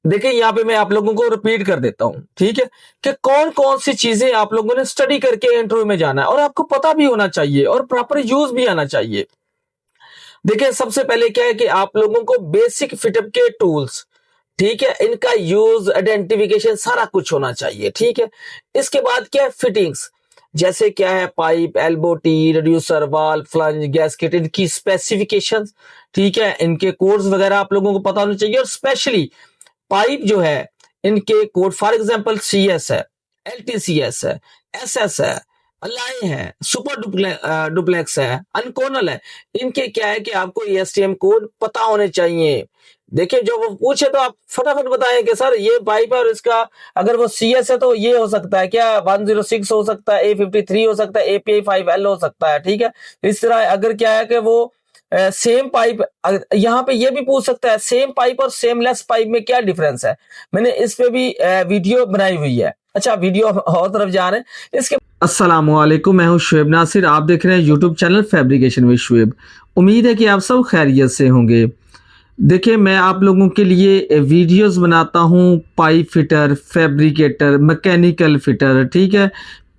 देखिए यहाँ पे मैं आप लोगों को रिपीट कर देता हूं, ठीक है, कि कौन कौन सी चीजें आप लोगों ने स्टडी करके इंटरव्यू में जाना है और आपको पता भी होना चाहिए और प्रॉपर यूज भी आना चाहिए। देखिए सबसे पहले क्या है कि आप लोगों को बेसिक फिटअप के टूल्स, ठीक है, इनका यूज, आइडेंटिफिकेशन सारा कुछ होना चाहिए, ठीक है। इसके बाद क्या है, फिटिंग्स, जैसे क्या है pipe, elbow T, reducer, valve, flange, gasket, इनकी स्पेसिफिकेशंस, ठीक है, इनके कोड्स वगैरह आप लोगों को पता होना चाहिए। और स्पेशली पाइप जो है इनके कोड, फॉर एग्जांपल सीएस है, एलटीसीएस है, एसएस है, अलाइन है, सुपर डुप्लेक्स है, अनकोनल है, इनके क्या है कि आपको एएसटीएम कोड पता होने चाहिए। देखिए जब वो पूछे तो आप फटाफट बताएं कि सर ये पाइप है और इसका अगर वो सीएस है तो ये हो सकता है क्या, 106 हो सकता है, A53 हो सकता है, API 5L हो सकता है, ठीक है। इस तरह अगर क्या है कि वो सेम पाइप, यहाँ पे ये भी पूछ सकता है सेम पाइप और सेम लेस पाइप में क्या डिफरेंस है, मैंने इस पे भी वीडियो बनाई हुई है। अच्छा वीडियो और तरफ जा रहे हैं इसके। अस्सलामुअलैकुम, मैं हूं शुएब नासिर, आप देख रहे हैं YouTube channel fabrication with Shoaib. उम्मीद है कि आप सब खैरियत से होंगे। देखिए मैं आप लोगों के लिए वीडियोस बनाता हूं, pipe fitter, fabricator, mechanical fitter, ठीक है,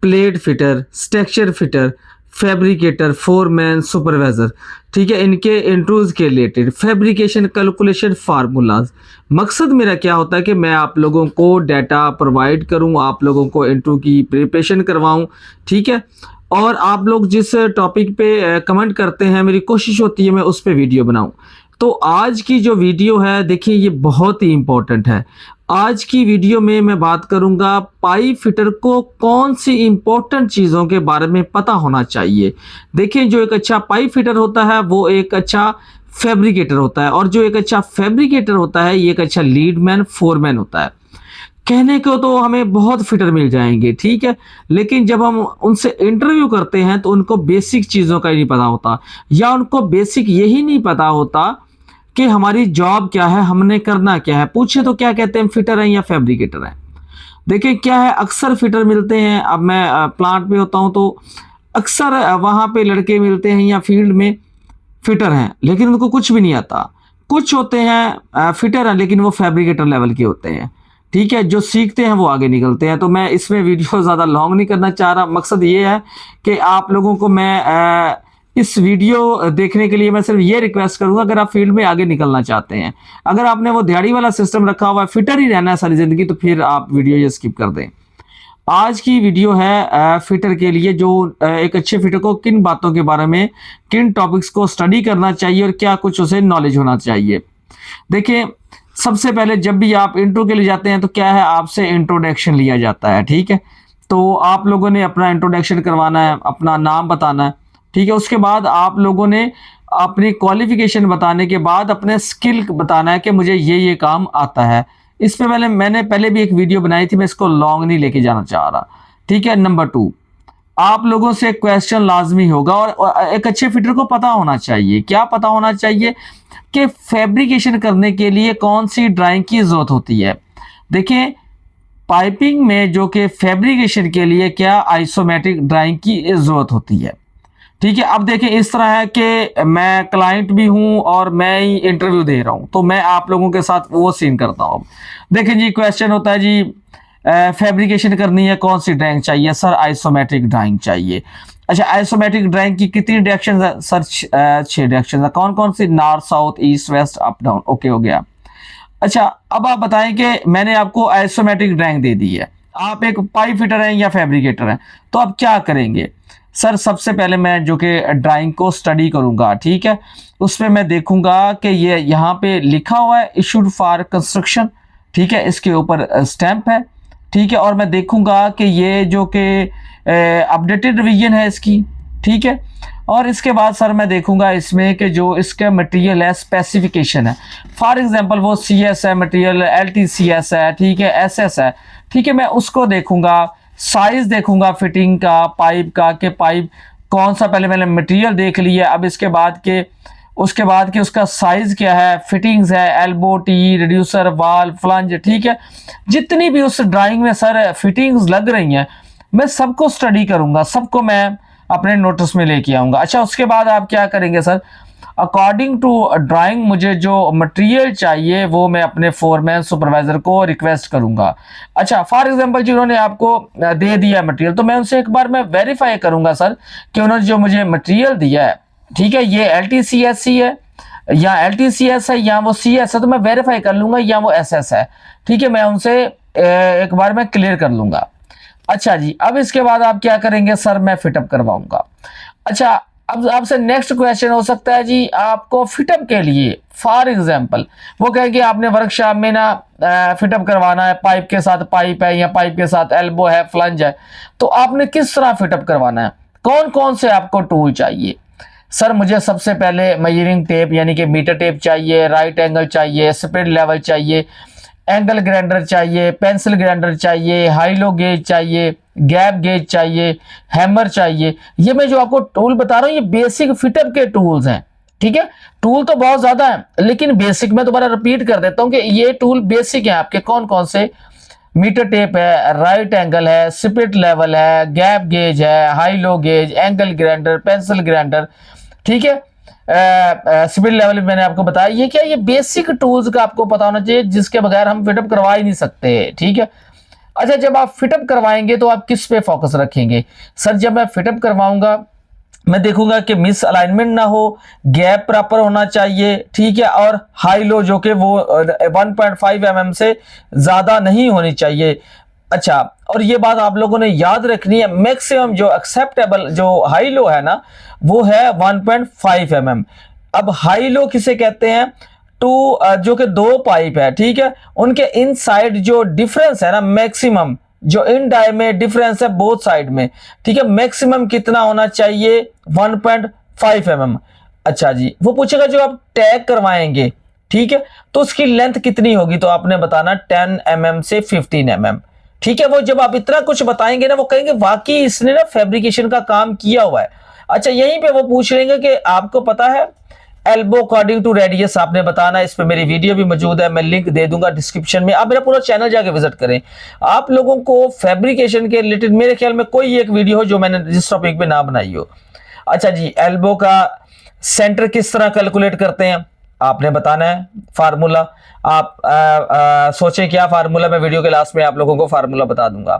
plate fitter, structure fitter, fabricator, foreman, supervisor, ठीक है, इनके इंट्रोज के रिलेटेड फैब्रिकेशन कैलकुलेशन फार्मूलाज। मकसद मेरा क्या होता है कि मैं आप लोगों को डाटा प्रोवाइड करूं, आप लोगों को इंट्रो की प्रिपरेशन करवाऊं, ठीक है। और आप लोग जिस टॉपिक पे कमेंट करते हैं, मेरी कोशिश होती है मैं उस पर वीडियो बनाऊं। तो आज की जो वीडियो है देखिए ये बहुत ही इंपॉर्टेंट है। आज की वीडियो में मैं बात करूंगा पाइप फिटर को कौन सी इंपॉर्टेंट चीज़ों के बारे में पता होना चाहिए। देखिए जो एक अच्छा पाइप फिटर होता है वो एक अच्छा फैब्रिकेटर होता है, और जो एक अच्छा फैब्रिकेटर होता है ये एक अच्छा लीडमैन, फोरमैन होता है। कहने को तो हमें बहुत फिटर मिल जाएंगे, ठीक है, लेकिन जब हम उनसे इंटरव्यू करते हैं तो उनको बेसिक चीज़ों का ही नहीं पता होता, या उनको बेसिक यही नहीं पता होता कि हमारी जॉब क्या है, हमने करना क्या है। पूछे तो क्या कहते हैं, फिटर हैं या फैब्रिकेटर हैं। देखिए क्या है, अक्सर फिटर मिलते हैं, अब मैं प्लांट पे होता हूं तो अक्सर वहां पे लड़के मिलते हैं या फील्ड में फिटर हैं लेकिन उनको कुछ भी नहीं आता। कुछ होते हैं फिटर हैं लेकिन वो फैब्रिकेटर लेवल के होते हैं, ठीक है, जो सीखते हैं वो आगे निकलते हैं। तो मैं इसमें वीडियो ज़्यादा लॉन्ग नहीं करना चाह रहा, मकसद ये है कि आप लोगों को मैं इस वीडियो देखने के लिए मैं सिर्फ ये रिक्वेस्ट करूंगा, अगर आप फील्ड में आगे निकलना चाहते हैं, अगर आपने वो दिहाड़ी वाला सिस्टम रखा हुआ है, फिटर ही रहना है सारी ज़िंदगी, तो फिर आप वीडियो ये स्किप कर दें। आज की वीडियो है फिटर के लिए, जो एक अच्छे फिटर को किन बातों के बारे में, किन टॉपिक्स को स्टडी करना चाहिए और क्या कुछ उसे नॉलेज होना चाहिए। देखिए सबसे पहले जब भी आप इंट्रो के लिए जाते हैं तो क्या है, आपसे इंट्रोडक्शन लिया जाता है, ठीक है। तो आप लोगों ने अपना इंट्रोडक्शन करवाना है, अपना नाम बताना है, ठीक है। उसके बाद आप लोगों ने अपनी क्वालिफिकेशन बताने के बाद अपने स्किल बताना है कि मुझे ये काम आता है। इस पे मैंने पहले भी एक वीडियो बनाई थी, मैं इसको लॉन्ग नहीं लेके जाना चाह रहा, ठीक है। नंबर 2, आप लोगों से क्वेश्चन लाजमी होगा, और एक अच्छे फिटर को पता होना चाहिए, क्या पता होना चाहिए कि फैब्रिकेशन करने के लिए कौन सी ड्राइंग की जरूरत होती है। देखिए पाइपिंग में जो कि फैब्रिकेशन के लिए क्या आइसोमेट्रिक ड्राइंग की जरूरत होती है, ठीक है। अब देखिए इस तरह है कि मैं क्लाइंट भी हूं और मैं ही इंटरव्यू दे रहा हूं, तो मैं आप लोगों के साथ वो सीन करता हूं। देखिए जी क्वेश्चन होता है जी फैब्रिकेशन करनी है, कौन सी ड्राइंग चाहिए सर, आइसोमेट्रिक ड्राइंग चाहिए। अच्छा आइसोमेट्रिक ड्राइंग की कितनी डायरेक्शन है सर, 6 डायरेक्शन है। कौन कौन सी, north, south, east, west, up, down, okay हो गया। अच्छा अब आप बताएं कि मैंने आपको आइसोमेट्रिक ड्राइंग दे दी है, आप एक पाइप फिटर हैं या फैब्रिकेटर हैं, तो आप क्या करेंगे सर। सबसे पहले मैं जो कि ड्राइंग को स्टडी करूंगा, ठीक है, उसमें मैं देखूंगा कि ये यहाँ पे लिखा हुआ है इशूड फॉर कंस्ट्रक्शन, ठीक है, इसके ऊपर स्टैंप है, ठीक है। और मैं देखूंगा कि ये जो कि अपडेटेड रिवीजन है इसकी, ठीक है। और इसके बाद सर मैं देखूंगा इसमें कि जो इसका मटेरियल है, स्पेसिफिकेशन है, फॉर एग्जांपल वो CS है मटेरियल, LTCS है, ठीक है, SS है, ठीक है, मैं उसको देखूंगा। साइज देखूंगा फिटिंग का, पाइप का, कि पाइप कौन सा, पहले मैंने मटेरियल देख लिया, अब इसके बाद के उसके बाद कि उसका साइज क्या है, फिटिंग्स है, elbow T, reducer, valve, flange, ठीक है, जितनी भी उस ड्राइंग में सर फिटिंग्स लग रही हैं मैं सबको स्टडी करूंगा, सबको मैं अपने नोटिस में लेके आऊंगा। अच्छा उसके बाद आप क्या करेंगे सर, अकॉर्डिंग टू ड्राइंग मुझे जो मटेरियल चाहिए वो मैं अपने फोरमैन सुपरवाइजर को रिक्वेस्ट करूंगा। अच्छा, फॉर एग्जांपल जिन्होंने आपको दे दिया मटेरियल, तो मैं उनसे एक बार मैं वेरीफाई करूंगा सर कि उन्होंने जो मुझे मटेरियल दिया है, ठीक है, ये LTCSC है या LTCS है या वो CS है, तो मैं वेरीफाई कर लूंगा या वो SS है। ठीक है, मैं उनसे एक बार मैं क्लियर कर लूंगा। अच्छा जी, अब इसके बाद आप क्या करेंगे सर? मैं फिटअप करवाऊंगा। अच्छा, अब आपसे नेक्स्ट क्वेश्चन हो सकता है जी, आपको फिटअप के लिए फॉर एग्जांपल वो कहेंगे आपने वर्कशॉप में ना फिटअप करवाना है, पाइप के साथ पाइप है या पाइप के साथ एल्बो है, फ्लंज है, तो आपने किस तरह फिटअप करवाना है? कौन कौन से आपको टूल चाहिए? सर मुझे सबसे पहले मेजरिंग टेप यानी कि मीटर टेप चाहिए, राइट एंगल चाहिए, स्पिरिट लेवल चाहिए, एंगल ग्राइंडर चाहिए, पेंसिल ग्राइंडर चाहिए, हाईलो गेज चाहिए, गैप गेज चाहिए, हैमर चाहिए। ये मैं जो आपको टूल बता रहा हूँ ये बेसिक फिटअप के टूल्स हैं। ठीक है, टूल तो बहुत ज्यादा है लेकिन बेसिक मैं दोबारा रिपीट कर देता हूँ कि ये टूल बेसिक है आपके। कौन कौन से? मीटर टेप है, राइट एंगल है, स्पिरिट लेवल है, गैप गेज है, high low gauge, angle grinder, pencil grinder. ठीक है, स्पिरिट लेवल मैंने आपको बताया। ये क्या, ये बेसिक टूल्स का आपको पता होना चाहिए जिसके बगैर हम फिटअप करवा ही नहीं सकते। ठीक है, अच्छा, जब आप फिटअप करवाएंगे तो आप किस पे फोकस रखेंगे? सर जब मैं फिटअप करवाऊंगा मैं देखूंगा कि मिस अलाइनमेंट ना हो, गैप प्रॉपर होना चाहिए, ठीक है, और हाई लो जो कि वो 1.5 mm से ज्यादा नहीं होनी चाहिए। अच्छा, और ये बात आप लोगों ने याद रखनी है, मैक्सिमम जो एक्सेप्टेबल जो हाई लो है ना वो है 1.5 mm। अब हाई लो किसे कहते हैं? टू जो कि दो पाइप है, ठीक है, उनके इनसाइड जो डिफरेंस है ना, मैक्सिमम जो इन डाई में डिफरेंस है बोथ साइड में, ठीक है, मैक्सिमम कितना होना चाहिए? 1.5 mm। अच्छा जी, वो पूछेगा जो आप टैग करवाएंगे, ठीक है, तो उसकी लेंथ कितनी होगी? तो आपने बताना 10 mm से 15 mm। ठीक है, वो जब आप इतना कुछ बताएंगे ना वो कहेंगे वाकई इसने ना फैब्रिकेशन का काम किया हुआ है। अच्छा, यहीं पे वो पूछ लेंगे कि आपको पता है एल्बो अकॉर्डिंग टू रेडियस आपने बताना है। इस पे मेरी वीडियो भी मौजूद है, मैं लिंक दे दूंगा डिस्क्रिप्शन में, आप मेरा पूरा चैनल जाके विजिट करें। आप लोगों को फैब्रिकेशन के रिलेटेड मेरे ख्याल में कोई एक वीडियो हो जो मैंने जिस टॉपिक पे ना बनाई हो। अच्छा जी, एल्बो का सेंटर किस तरह कैलकुलेट करते हैं आपने बताना है फार्मूला। आप सोचें क्या फार्मूला, मैं वीडियो के लास्ट में आप लोगों को फार्मूला बता दूंगा।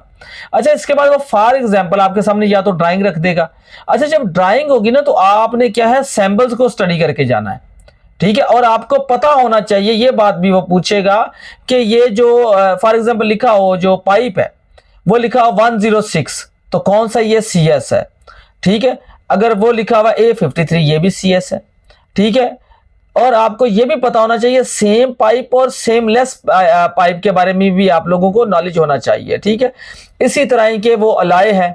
अच्छा, इसके बाद वो फॉर एग्जांपल आपके सामने या तो ड्राइंग रख देगा। अच्छा, जब ड्राइंग होगी ना तो आपने क्या है, सैंपल्स को स्टडी करके जाना है। ठीक है, और आपको पता होना चाहिए, ये बात भी वो पूछेगा कि ये जो फॉर एग्जांपल लिखा हो जो पाइप है वो लिखा हो 106, तो कौन सा ये CS है। ठीक है, अगर वो लिखा हुआ A53 ये भी CS है। ठीक है, और आपको यह भी पता होना चाहिए सेम पाइप और सेम लेस पाइप के बारे में भी आप लोगों को नॉलेज होना चाहिए। ठीक है, इसी तरह के वो अलाय है,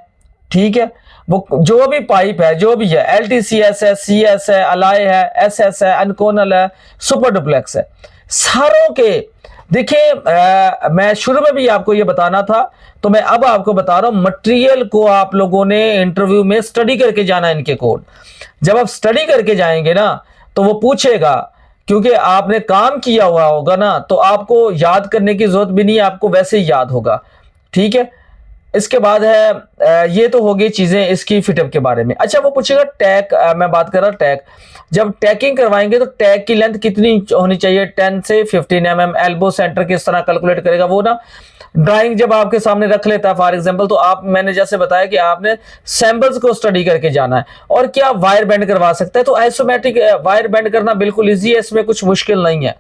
ठीक है, वो जो भी पाइप है जो भी है, LTCS है, CS है, अलाय है, SS है, अनकोनल है, सुपर डुप्लेक्स है, सारों के देखिए मैं शुरू में भी आपको ये बताना था तो मैं अब आपको बता रहा हूं, मटेरियल को आप लोगों ने इंटरव्यू में स्टडी करके जाना है इनके कोड। जब आप स्टडी करके जाएंगे ना तो वो पूछेगा, क्योंकि आपने काम किया हुआ होगा ना तो आपको याद करने की जरूरत भी नहीं है, आपको वैसे ही याद होगा। ठीक है, इसके बाद है ये तो होगी चीजें इसकी फिटअप के बारे में। अच्छा, वो पूछेगा टैग, मैं बात कर रहा टैग, जब टैगिंग करवाएंगे तो टैग की लेंथ कितनी होनी चाहिए? 10 से 15 mm। एल्बो सेंटर किस तरह कैलकुलेट करेगा वो ना ड्राइंग जब आपके सामने रख लेता है फॉर एग्जांपल, तो आप मैंने जैसे बताया कि आपने सैंपल्स को स्टडी करके जाना है। और क्या वायर बेंड करवा सकता है? तो आइसोमेट्रिक वायर बेंड करना बिल्कुल ईजी है, इसमें कुछ मुश्किल नहीं है।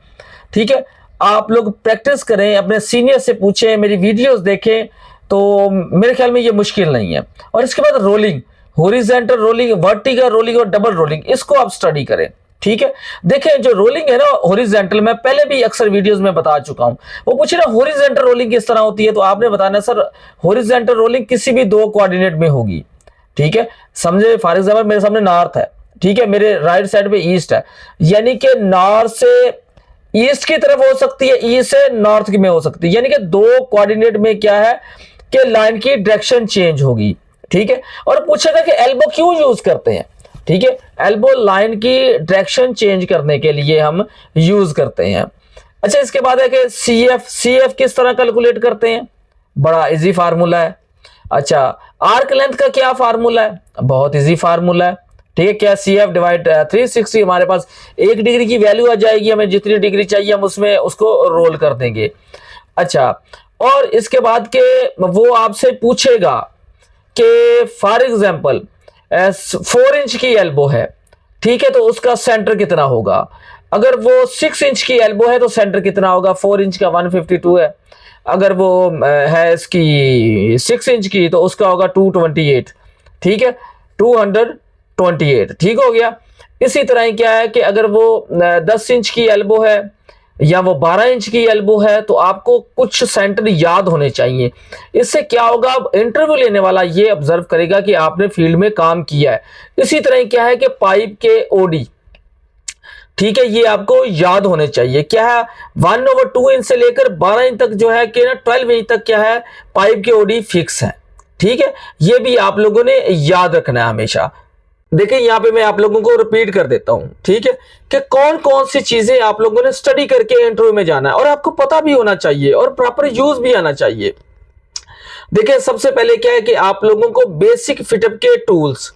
ठीक है, आप लोग प्रैक्टिस करें, अपने सीनियर से पूछें, मेरी वीडियोस देखें, तो मेरे ख्याल में ये मुश्किल नहीं है। और इसके बाद rolling, horizontal rolling, vertical rolling और डबल रोलिंग, इसको आप स्टडी करें। ठीक है, देखें जो रोलिंग है ना हॉरिजॉन्टल, मैं पहले भी अक्सर वीडियोस में बता चुका हूं। वो पूछे ना हॉरिजॉन्टल रोलिंग किस तरह होती है, तो आपने बताना सर हॉरिजॉन्टल रोलिंग किसी भी दो कोऑर्डिनेट में होगी। ठीक है, समझे, फॉर एग्जांपल मेरे सामने नॉर्थ है, ठीक है, मेरे राइट साइड पे ईस्ट है, यानी कि नॉर्थ से ईस्ट की तरफ हो सकती है, ईस्ट से नॉर्थ में हो सकती है, यानी कि दो कोऑर्डिनेट में क्या है कि लाइन की डायरेक्शन चेंज होगी। ठीक है, और पूछेगा कि एल्बो क्यों यूज करते हैं। ठीक है, एल्बो लाइन की डायरेक्शन चेंज करने के लिए हम यूज करते हैं। अच्छा, इसके बाद है कि CF किस तरह कैलकुलेट करते हैं? बड़ा इजी फार्मूला है। अच्छा, आर्क लेंथ का क्या फार्मूला है? बहुत इजी फार्मूला है। ठीक है। क्या सी एफ डिवाइड 360, हमारे पास 1 डिग्री की वैल्यू आ जाएगी, हमें जितनी डिग्री चाहिए हम उसमें उसको रोल कर देंगे। अच्छा, और इसके बाद के वो आपसे पूछेगा कि फॉर एग्जाम्पल 4 इंच की एल्बो है, ठीक है, तो उसका सेंटर कितना होगा। अगर वो 6 इंच की एल्बो है तो सेंटर कितना होगा, 4 इंच का 152 है। अगर वो है इसकी 6 इंच की तो उसका होगा 228, ठीक है, 228, ठीक हो गया। इसी तरह क्या है कि अगर वो 10 इंच की एल्बो है या वो 12 इंच की एल्बो है तो आपको कुछ सेंटर याद होने चाहिए। इससे क्या होगा, इंटरव्यू लेने वाला ये ऑब्जर्व करेगा कि आपने फील्ड में काम किया है। इसी तरह क्या है कि पाइप के ओडी, ठीक है, ये आपको याद होने चाहिए। क्या है, 1/2 इंच से लेकर 12 इंच तक जो है कि ना 12 इंच तक क्या है, पाइप के ओडी फिक्स है, ठीक है। ये भी आप लोगों ने याद रखना है हमेशा। देखिए यहां पे मैं आप लोगों को रिपीट कर देता हूं, ठीक है, कि कौन कौन सी चीजें आप लोगों ने स्टडी करके इंटरव्यू में जाना है और आपको पता भी होना चाहिए और प्रॉपर यूज भी आना चाहिए। देखिए सबसे पहले क्या है कि आप लोगों को बेसिक फिटअप के टूल्स,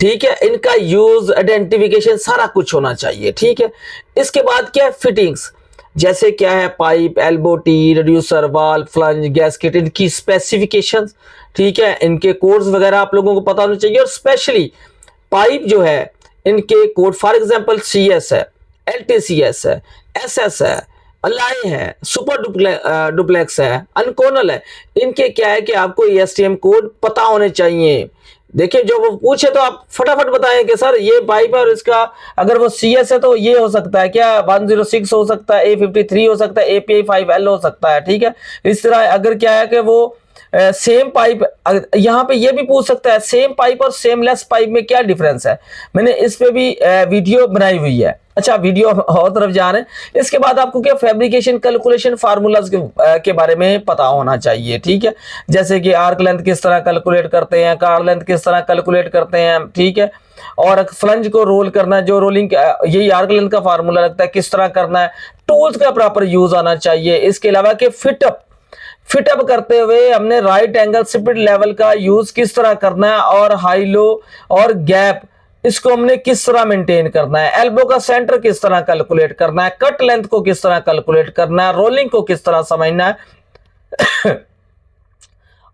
ठीक है, इनका यूज, आइडेंटिफिकेशन सारा कुछ होना चाहिए, ठीक है। इसके बाद क्या है, फिटिंग्स, जैसे क्या है pipe, elbow T, reducer, valve, flange, gasket, इनकी स्पेसिफिकेशंस, ठीक है, इनके कोड्स वगैरह आप लोगों को पता होना चाहिए। और स्पेशली पाइप जो है इनके कोड, फॉर एग्जांपल CS है, LTCS है, SS है, अलाइ है, सुपर डुप्लेक्स है, अनकोनल है, इनके क्या है कि आपको ESTM कोड पता होने चाहिए। देखिए जो वो पूछे तो आप फटाफट बताएं कि सर ये पाइप है और इसका अगर वो CS है तो ये हो सकता है क्या, 106 हो सकता है, A53 हो सकता है, API 5L हो सकता है, ठीक है। इस तरह अगर क्या है कि वो सेम पाइप, यहां पे ये भी पूछ सकता है सेम पाइप और सेम लेस पाइप में क्या डिफरेंस है, मैंने इस पे भी वीडियो बनाई हुई है। अच्छा, वीडियो और तरफ जा रहे हैं। इसके बाद आपको क्या, फैब्रिकेशन कैलकुलेशन फार्मूलाज के बारे में पता होना चाहिए, ठीक है, जैसे कि आर्क लेंथ किस तरह कैलकुलेट करते हैं, कार लेंथ किस तरह कैलकुलेट करते हैं, ठीक है, और फ्लंज को रोल करना, जो रोलिंग यही आर्क लेंथ का फार्मूला लगता है, किस तरह करना है, टूल्स का प्रॉपर यूज आना चाहिए। इसके अलावा कि फिटअप करते हुए हमने राइट एंगल स्पिरिट लेवल का यूज किस तरह करना है, और हाई लो और गैप इसको हमने किस तरह मेंटेन करना है, एल्बो का सेंटर किस तरह कैलकुलेट करना है, कट लेंथ को किस तरह कैलकुलेट करना है, रोलिंग को किस तरह समझना है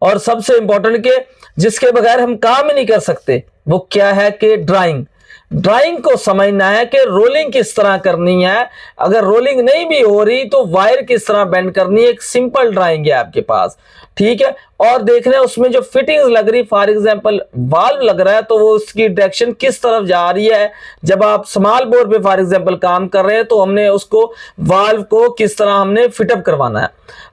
और सबसे इंपॉर्टेंट के जिसके बगैर हम काम ही नहीं कर सकते वो क्या है कि ड्राइंग को समझना है कि रोलिंग किस तरह करनी है। अगर रोलिंग नहीं भी हो रही तो वायर किस तरह बेंड करनी है, एक सिंपल ड्राइंग है आपके पास, ठीक है। और देखना है उसमें जो फिटिंग लग रही, फॉर एग्जांपल वाल्व लग रहा है तो वो उसकी डायरेक्शन किस तरफ जा रही है। जब आप स्मॉल बोर पे फॉर एग्जांपल काम कर रहे हैं तो हमने उसको वाल्व को किस तरह हमने फिटअप करवाना है।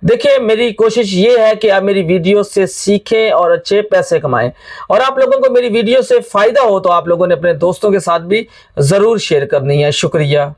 देखिए मेरी कोशिश ये है कि आप मेरी वीडियो से सीखें और अच्छे पैसे कमाएं, और आप लोगों को मेरी वीडियो से फायदा हो तो आप लोगों ने अपने दोस्तों के साथ भी जरूर शेयर करनी है। शुक्रिया।